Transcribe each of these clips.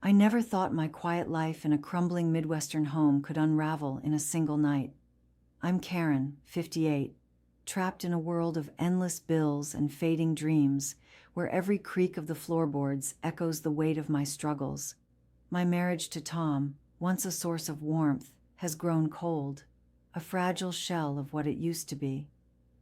I never thought my quiet life in a crumbling Midwestern home could unravel in a single night. I'm Karen, 58, trapped in a world of endless bills and fading dreams, where every creak of the floorboards echoes the weight of my struggles. My marriage to Tom, once a source of warmth, has grown cold, a fragile shell of what it used to be.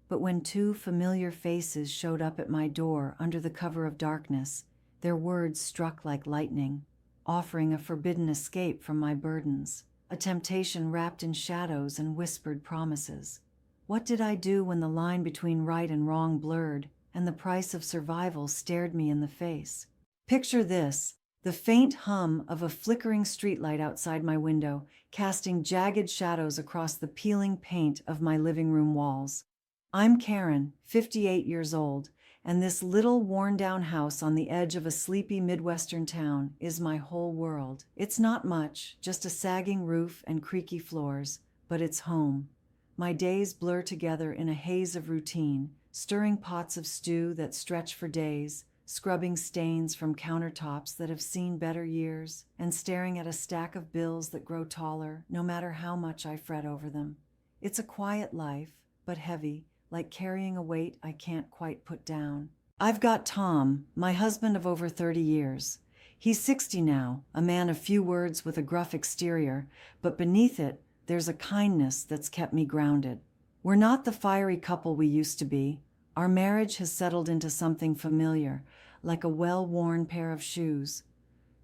But when two familiar faces showed up at my door under the cover of darkness, their words struck like lightning, offering a forbidden escape from my burdens, a temptation wrapped in shadows and whispered promises. What did I do when the line between right and wrong blurred, and the price of survival stared me in the face? Picture this: the faint hum of a flickering streetlight outside my window, casting jagged shadows across the peeling paint of my living room walls. I'm Karen, 58 years old, and this little worn-down house on the edge of a sleepy Midwestern town is my whole world. It's not much, just a sagging roof and creaky floors, but it's home. My days blur together in a haze of routine, stirring pots of stew that stretch for days, scrubbing stains from countertops that have seen better years, and staring at a stack of bills that grow taller no matter how much I fret over them. It's a quiet life, but heavy, like carrying a weight I can't quite put down. I've got Tom, my husband of over 30 years. He's 60 now, a man of few words with a gruff exterior, but beneath it, there's a kindness that's kept me grounded. We're not the fiery couple we used to be. Our marriage has settled into something familiar, like a well-worn pair of shoes.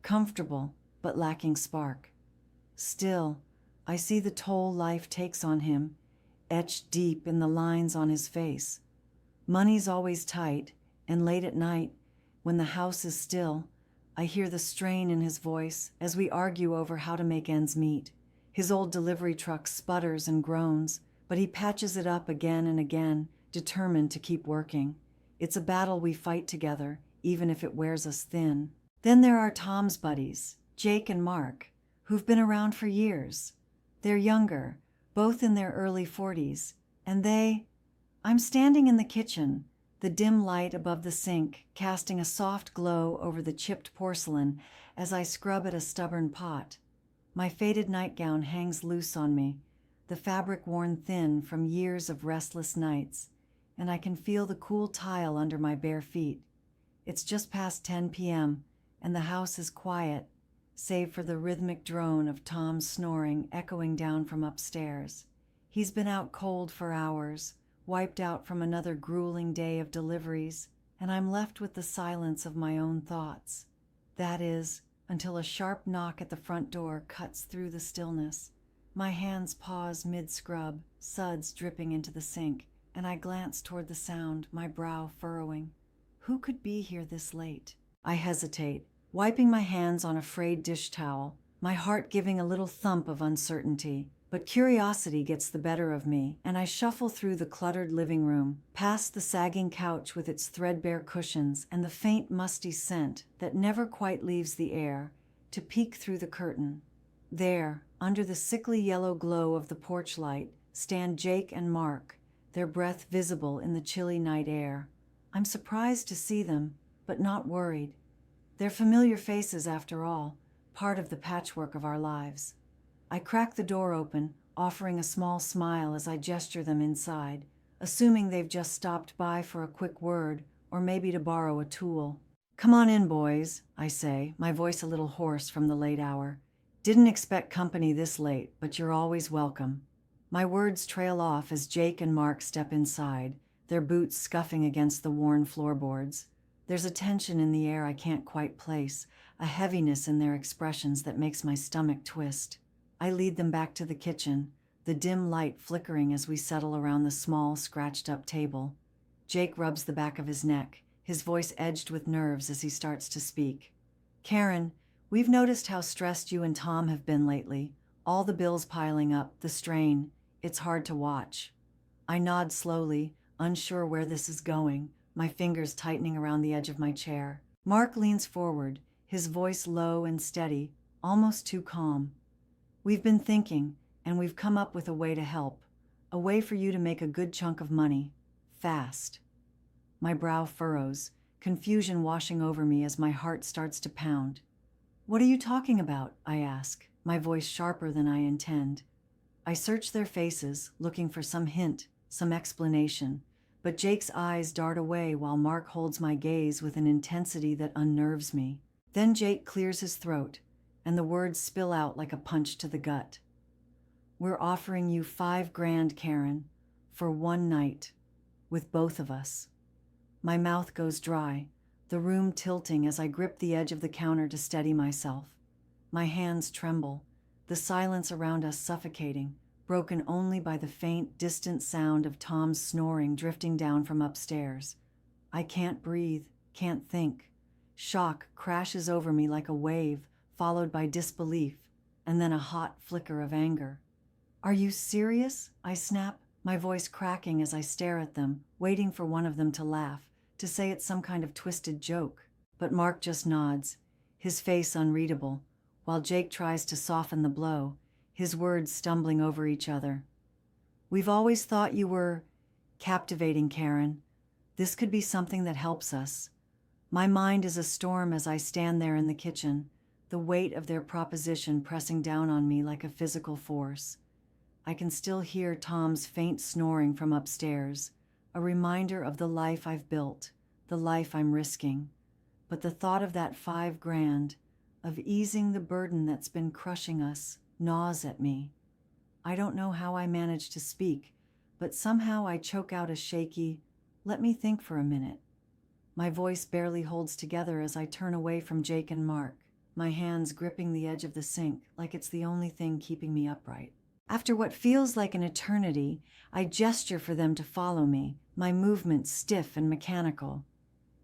Comfortable, but lacking spark. Still, I see the toll life takes on him, etched deep in the lines on his face. Money's always tight, and late at night, when the house is still, I hear the strain in his voice as we argue over how to make ends meet. His old delivery truck sputters and groans, but he patches it up again and again, determined to keep working. It's a battle we fight together, even if it wears us thin. Then there are Tom's buddies, Jake and Mark, who've been around for years. They're younger, both in their early 40s, and I'm standing in the kitchen, the dim light above the sink casting a soft glow over the chipped porcelain as I scrub at a stubborn pot. My faded nightgown hangs loose on me, the fabric worn thin from years of restless nights, and I can feel the cool tile under my bare feet. It's just past 10 p.m., and the house is quiet, save for the rhythmic drone of Tom's snoring echoing down from upstairs. He's been out cold for hours, wiped out from another grueling day of deliveries, and I'm left with the silence of my own thoughts. That is, until a sharp knock at the front door cuts through the stillness. My hands pause mid-scrub, suds dripping into the sink, and I glance toward the sound, my brow furrowing. Who could be here this late? I hesitate, wiping my hands on a frayed dish towel, my heart giving a little thump of uncertainty. But curiosity gets the better of me, and I shuffle through the cluttered living room, past the sagging couch with its threadbare cushions and the faint musty scent that never quite leaves the air, to peek through the curtain. There, under the sickly yellow glow of the porch light, stand Jake and Mark, their breath visible in the chilly night air. I'm surprised to see them, but not worried. They're familiar faces after all, part of the patchwork of our lives. I crack the door open, offering a small smile as I gesture them inside, assuming they've just stopped by for a quick word, or maybe to borrow a tool. "Come on in, boys," I say, my voice a little hoarse from the late hour. "Didn't expect company this late, but you're always welcome." My words trail off as Jake and Mark step inside, their boots scuffing against the worn floorboards. There's a tension in the air I can't quite place, a heaviness in their expressions that makes my stomach twist. I lead them back to the kitchen, the dim light flickering as we settle around the small, scratched-up table. Jake rubs the back of his neck, his voice edged with nerves as he starts to speak. "Karen, we've noticed how stressed you and Tom have been lately. All the bills piling up, the strain. It's hard to watch." I nod slowly, unsure where this is going, my fingers tightening around the edge of my chair. Mark leans forward, his voice low and steady, almost too calm. "We've been thinking, and we've come up with a way to help. A way for you to make a good chunk of money. Fast." My brow furrows, confusion washing over me as my heart starts to pound. What are you talking about? I ask, my voice sharper than I intend. I search their faces, looking for some hint, some explanation, but Jake's eyes dart away while Mark holds my gaze with an intensity that unnerves me. Then Jake clears his throat, and the words spill out like a punch to the gut. We're offering you $5,000, Karen, for one night, with both of us. My mouth goes dry, the room tilting as I grip the edge of the counter to steady myself. My hands tremble, the silence around us suffocating, broken only by the faint, distant sound of Tom's snoring drifting down from upstairs. I can't breathe, can't think. Shock crashes over me like a wave, followed by disbelief, and then a hot flicker of anger. Are you serious? I snap, my voice cracking as I stare at them, waiting for one of them to laugh, to say it's some kind of twisted joke. But Mark just nods, his face unreadable, while Jake tries to soften the blow, his words stumbling over each other. We've always thought you were captivating, Karen. This could be something that helps us. My mind is a storm as I stand there in the kitchen, the weight of their proposition pressing down on me like a physical force. I can still hear Tom's faint snoring from upstairs, a reminder of the life I've built, the life I'm risking. But the thought of that $5,000, of easing the burden that's been crushing us, gnaws at me. I don't know how I manage to speak, but somehow I choke out a shaky, "Let me think for a minute." My voice barely holds together as I turn away from Jake and Mark, my hands gripping the edge of the sink like it's the only thing keeping me upright. After what feels like an eternity, I gesture for them to follow me, my movements stiff and mechanical.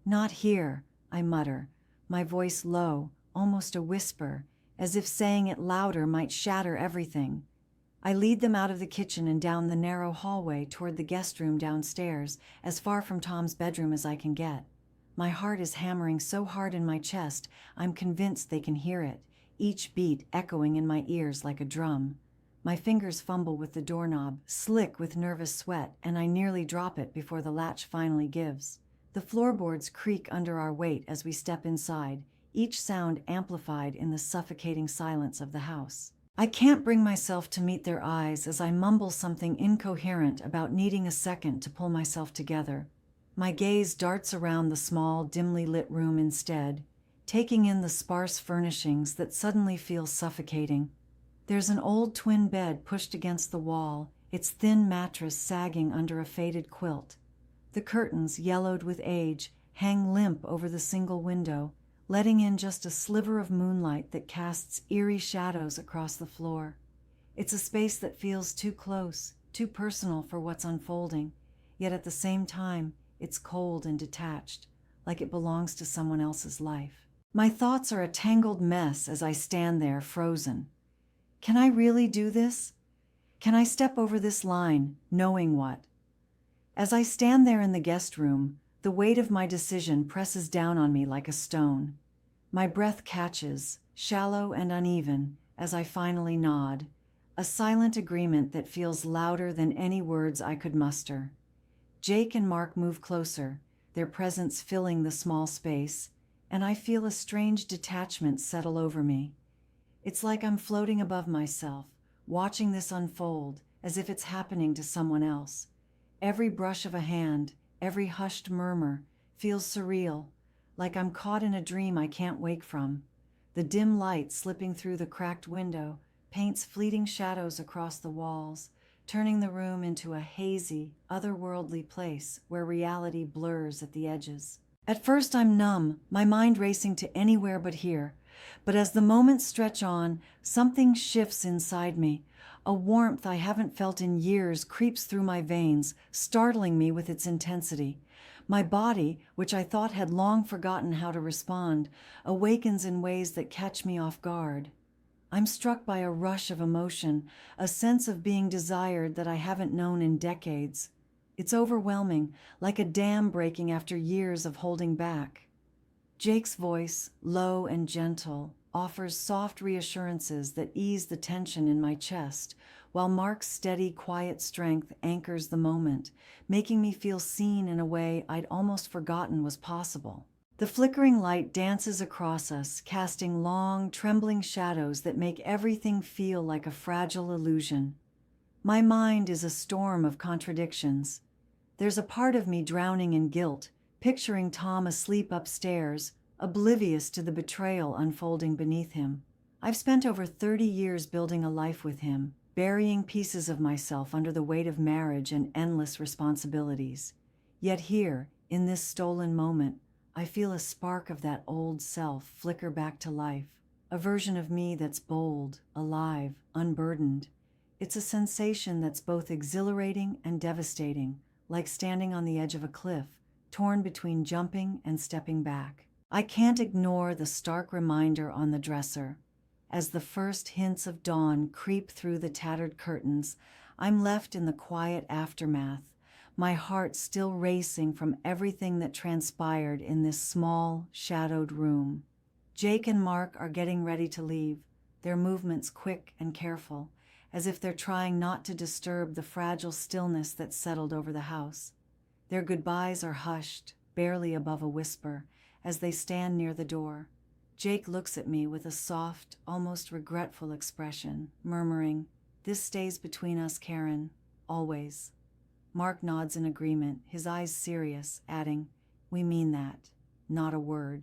"Not here," I mutter, my voice low, almost a whisper, as if saying it louder might shatter everything. I lead them out of the kitchen and down the narrow hallway toward the guest room downstairs, as far from Tom's bedroom as I can get. My heart is hammering so hard in my chest, I'm convinced they can hear it, each beat echoing in my ears like a drum. My fingers fumble with the doorknob, slick with nervous sweat, and I nearly drop it before the latch finally gives. The floorboards creak under our weight as we step inside, each sound amplified in the suffocating silence of the house. I can't bring myself to meet their eyes as I mumble something incoherent about needing a second to pull myself together. My gaze darts around the small, dimly lit room instead, taking in the sparse furnishings that suddenly feel suffocating. There's an old twin bed pushed against the wall, its thin mattress sagging under a faded quilt. The curtains, yellowed with age, hang limp over the single window, letting in just a sliver of moonlight that casts eerie shadows across the floor. It's a space that feels too close, too personal for what's unfolding, yet at the same time, it's cold and detached, like it belongs to someone else's life. My thoughts are a tangled mess as I stand there, frozen. Can I really do this? Can I step over this line, knowing what? As I stand there in the guest room, the weight of my decision presses down on me like a stone. My breath catches, shallow and uneven, as I finally nod, a silent agreement that feels louder than any words I could muster. Jake and Mark move closer, their presence filling the small space, and I feel a strange detachment settle over me. It's like I'm floating above myself, watching this unfold, as if it's happening to someone else. Every brush of a hand, every hushed murmur, feels surreal, like I'm caught in a dream I can't wake from. The dim light slipping through the cracked window paints fleeting shadows across the walls, turning the room into a hazy, otherworldly place where reality blurs at the edges. At first I'm numb, my mind racing to anywhere but here. But as the moments stretch on, something shifts inside me. A warmth I haven't felt in years creeps through my veins, startling me with its intensity. My body, which I thought had long forgotten how to respond, awakens in ways that catch me off guard. I'm struck by a rush of emotion, a sense of being desired that I haven't known in decades. It's overwhelming, like a dam breaking after years of holding back. Jake's voice, low and gentle, offers soft reassurances that ease the tension in my chest, while Mark's steady, quiet strength anchors the moment, making me feel seen in a way I'd almost forgotten was possible. The flickering light dances across us, casting long, trembling shadows that make everything feel like a fragile illusion. My mind is a storm of contradictions. There's a part of me drowning in guilt, picturing Tom asleep upstairs, oblivious to the betrayal unfolding beneath him. I've spent over 30 years building a life with him, burying pieces of myself under the weight of marriage and endless responsibilities. Yet here, in this stolen moment, I feel a spark of that old self flicker back to life, a version of me that's bold, alive, unburdened. It's a sensation that's both exhilarating and devastating, like standing on the edge of a cliff, torn between jumping and stepping back. I can't ignore the stark reminder on the dresser. As the first hints of dawn creep through the tattered curtains, I'm left in the quiet aftermath, my heart still racing from everything that transpired in this small, shadowed room. Jake and Mark are getting ready to leave, their movements quick and careful, as if they're trying not to disturb the fragile stillness that settled over the house. Their goodbyes are hushed, barely above a whisper, as they stand near the door. Jake looks at me with a soft, almost regretful expression, murmuring, "This stays between us, Karen, always." Mark nods in agreement, his eyes serious, adding, "We mean that, not a word."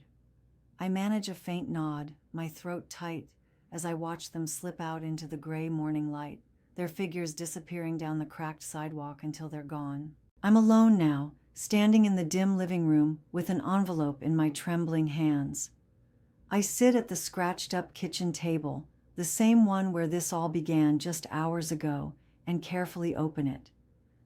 I manage a faint nod, my throat tight, as I watch them slip out into the gray morning light, their figures disappearing down the cracked sidewalk until they're gone. I'm alone now, standing in the dim living room with an envelope in my trembling hands. I sit at the scratched-up kitchen table, the same one where this all began just hours ago, and carefully open it.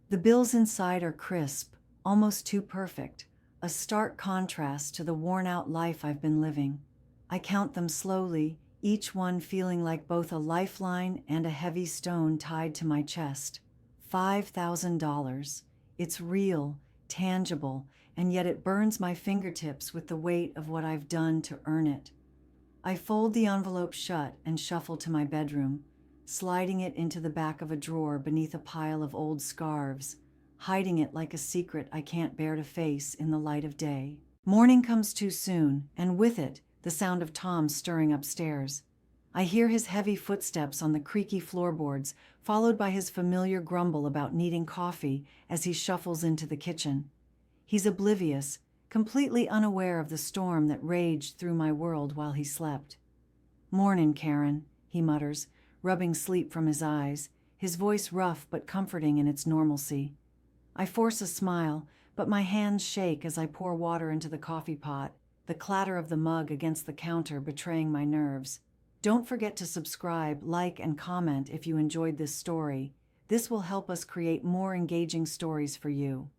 The bills inside are crisp, almost too perfect, a stark contrast to the worn-out life I've been living. I count them slowly, each one feeling like both a lifeline and a heavy stone tied to my chest. $5,000. It's real, tangible, and yet it burns my fingertips with the weight of what I've done to earn it. I fold the envelope shut and shuffle to my bedroom, sliding it into the back of a drawer beneath a pile of old scarves, hiding it like a secret I can't bear to face in the light of day. Morning comes too soon, and with it, the sound of Tom stirring upstairs. I hear his heavy footsteps on the creaky floorboards, followed by his familiar grumble about needing coffee as he shuffles into the kitchen. He's oblivious, completely unaware of the storm that raged through my world while he slept. "Mornin', Karen," he mutters, rubbing sleep from his eyes, his voice rough but comforting in its normalcy. I force a smile, but my hands shake as I pour water into the coffee pot, the clatter of the mug against the counter betraying my nerves. Don't forget to subscribe, like, and comment if you enjoyed this story. This will help us create more engaging stories for you.